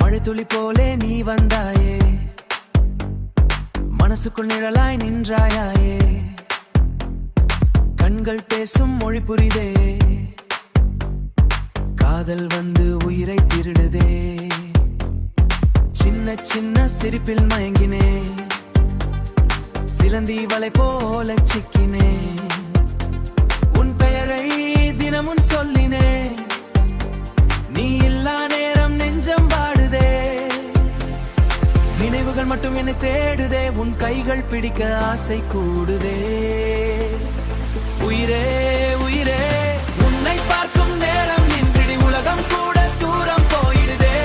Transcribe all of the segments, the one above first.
மழை துளி போலே நீ வந்தாயே, மனசுக்குள் நிழலாய் நின்றாயே, கண்கள் பேசும் மொழி புரிதே, காதல் வந்து உயிரை திருடுதே, சின்ன சின்ன சிரிப்பில் மயங்கினே, சிலந்தி வலை போல சிக்கினே, உன் பெயரை தினமும் சொல்லினே, நீ இல்லா நேரம் நெஞ்சம் வாடுதே, நினைவுகள் மட்டும் என்னை தேடுதே, உன் கைகள் பிடிக்க ஆசை கூடுதே, உயிரே உயிரே உன்னை பார்க்கும் நேரம் நின்றிடி உலகம் கூட தூரம் போயிடுதே,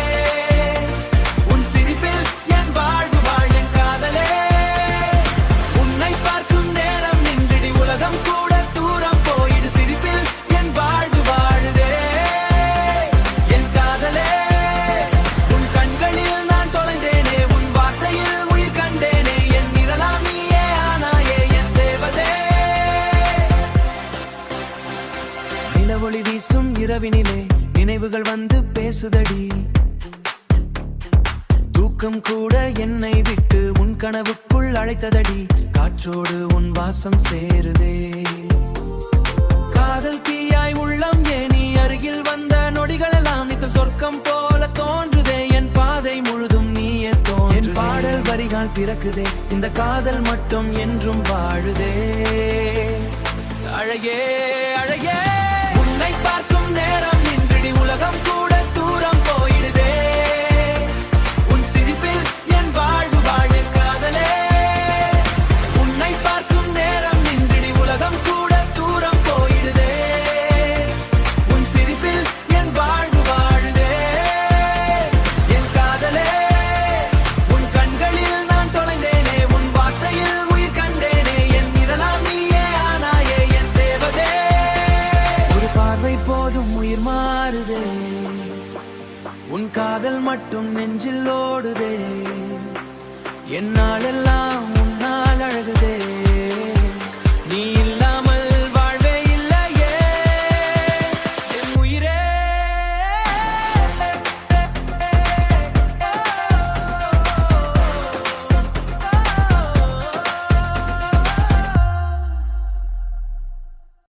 உன் சிரிப்பில் என் வாழ்வு வாழ் என் காதலே, உன்னை பார்க்கும் நேரம் நின்றிடி உலகம் கூட தூரம் போயிடு, சிரிப்பில் என் வாழ்வு வாழுதே என் காதலே, உன் கண்களில் நான் தொலைந்தேனே, உன் வார்த்தையில் உயிர் கண்டேனே, என் நிழலாம் நீயே ஆனாயே என் தேவதே, நிலவொளி வீசும் இரவினிலே நினைவுகள் வந்து பேசுதடி, தூக்கம் கூட என்னை விட்டு உன் கனவுக்குள் அழைத்ததடி, காற்றோடு உன் வாசம் சேருதே, காதல் தீயாய் உள்ளம் ஏனி அருகில் வந்த நொடிகளெல்லாம் நித்தம் சொர்க்கம் போல தோன்றுதே, என் பாதை முழுதும் நீயே தோன்று, என் பாடல் வரிகள் பிறக்குதே, இந்த காதல் மட்டும் என்றும் வாழுதே, அழகே அழகே உன்னை பார்க்கும் நேரம் நின்றிடி உலகம் கூட தூரம் போயிடுதே, உன் சிரிப்பில் என் வாழ்வு வாழ காதலே, உன்னை பார்க்கும் நேரம் நின்றிடி உலகம் கூட தூரம் போயிடுதே, உன் சிரிப்பில் என் வாழ்வு வாழுதே என் காதலே, உன் கண்களில் நான் தொலைந்தேனே, உன் வார்த்தையில் உயிர் கண்டேனே, என் நிழலாம் நீயே ஆனாயே என் தேவதே, ஒரு பார்வை போதும் உயிர் மாறுதே, உன் காதல் மட்டும் நெஞ்சில் ஓடுதே, என்னாலெல்லாம்